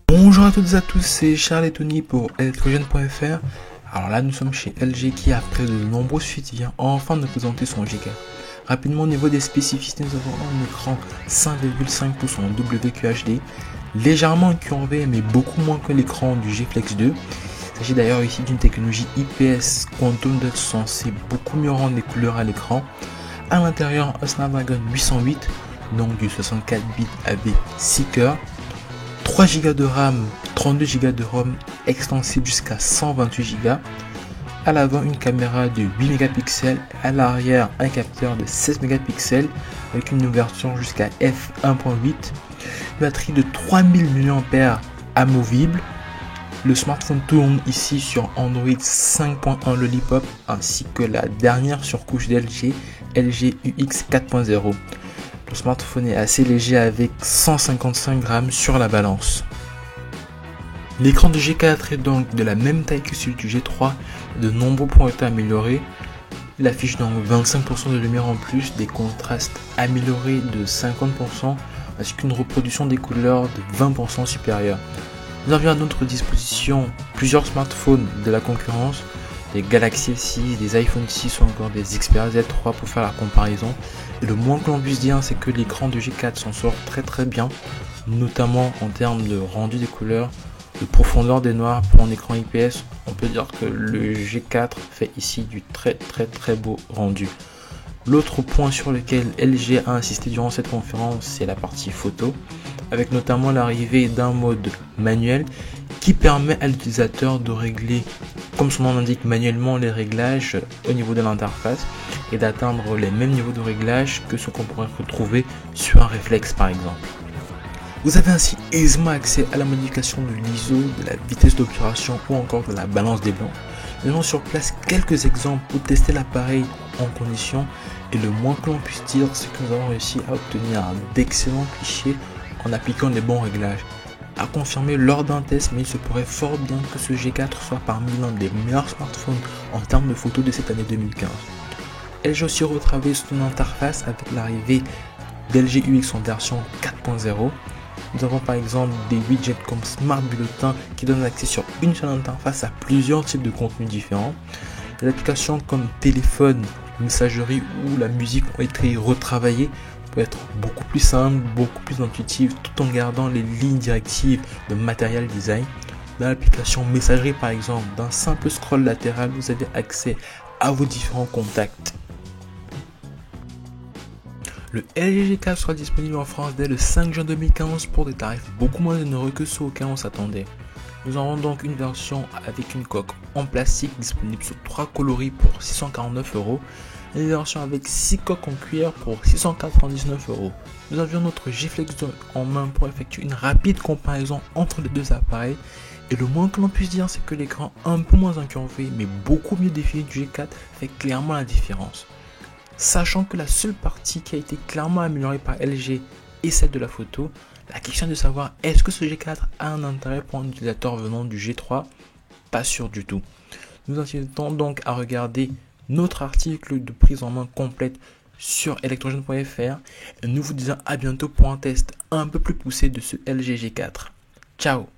Bonjour à toutes et à tous, c'est Charles et Tony pour electrogène.fr. Alors là, nous sommes chez LG qui, après de nombreuses fuites, vient enfin de présenter son G4. Rapidement, au niveau des spécificités, nous avons un écran 5,5 pouces en WQHD, légèrement incurvé mais beaucoup moins que l'écran du G Flex 2. Il s'agit d'ailleurs ici d'une technologie IPS Quantum Dot censée beaucoup mieux rendre les couleurs à l'écran. À l'intérieur, un Snapdragon 808, donc du 64 bits avec 6 cœurs. 3 Go de RAM, 32 Go de ROM, extensible jusqu'à 128 Go. À l'avant, une caméra de 8 mégapixels, à l'arrière, un capteur de 16 mégapixels avec une ouverture jusqu'à f1.8. Une batterie de 3000 mAh amovible. Le smartphone tourne ici sur Android 5.1 Lollipop ainsi que la dernière surcouche d'LG, LG UX 4.0. Le smartphone est assez léger avec 155 grammes sur la balance. L'écran du G4 est donc de la même taille que celui du G3, de nombreux points ont été améliorés. Il affiche donc 25% de lumière en plus, des contrastes améliorés de 50% ainsi qu'une reproduction des couleurs de 20% supérieure. Nous avions à notre disposition plusieurs smartphones de la concurrence, des Galaxy S6, des iPhone 6 ou encore des Xperia Z3 pour faire la comparaison. Et le moins que l'on puisse dire, c'est que l'écran du G4 s'en sort très bien, notamment en termes de rendu des couleurs, de profondeur des noirs pour un écran IPS. On peut dire que le G4 fait ici du très beau rendu. L'autre point sur lequel LG a insisté durant cette conférence, c'est la partie photo, avec notamment l'arrivée d'un mode manuel qui permet à l'utilisateur de régler, comme son nom l'indique, manuellement les réglages au niveau de l'interface et d'atteindre les mêmes niveaux de réglage que ce qu'on pourrait retrouver sur un réflexe par exemple. Vous avez ainsi aisément accès à la modification de l'ISO, de la vitesse d'obturation ou encore de la balance des blancs. Nous avons sur place quelques exemples pour tester l'appareil en condition et le moins que l'on puisse dire, c'est que nous avons réussi à obtenir d'excellents clichés en appliquant les bons réglages. À confirmer lors d'un test, mais il se pourrait fort bien que ce G4 soit parmi l'un des meilleurs smartphones en termes de photos de cette année 2015. LG a aussi retravaillé son interface avec l'arrivée d'LG UX en version 4.0. Nous avons par exemple des widgets comme Smart Bulletin qui donnent accès sur une seule interface à plusieurs types de contenus différents. Des applications comme téléphone, messagerie ou la musique ont été retravaillées pour être beaucoup plus simples, beaucoup plus intuitives tout en gardant les lignes directives de Material Design. Dans l'application messagerie par exemple, d'un simple scroll latéral, vous avez accès à vos différents contacts. Le LG G4 sera disponible en France dès le 5 juin 2015 pour des tarifs beaucoup moins onéreux que ceux auxquels on s'attendait. Nous aurons donc une version avec une coque en plastique disponible sous 3 coloris pour 649 €, et une version avec 6 coques en cuir pour 699 €. Nous avions notre G Flex 2 en main pour effectuer une rapide comparaison entre les deux appareils, et le moins que l'on puisse dire, c'est que l'écran un peu moins incurvé mais beaucoup mieux défini du G4 fait clairement la différence. Sachant que la seule partie qui a été clairement améliorée par LG est celle de la photo, la question est de savoir est-ce que ce G4 a un intérêt pour un utilisateur venant du G3 ? Pas sûr du tout. Nous invitons donc à regarder notre article de prise en main complète sur electrogène.fr et nous vous disons à bientôt pour un test un peu plus poussé de ce LG G4. Ciao.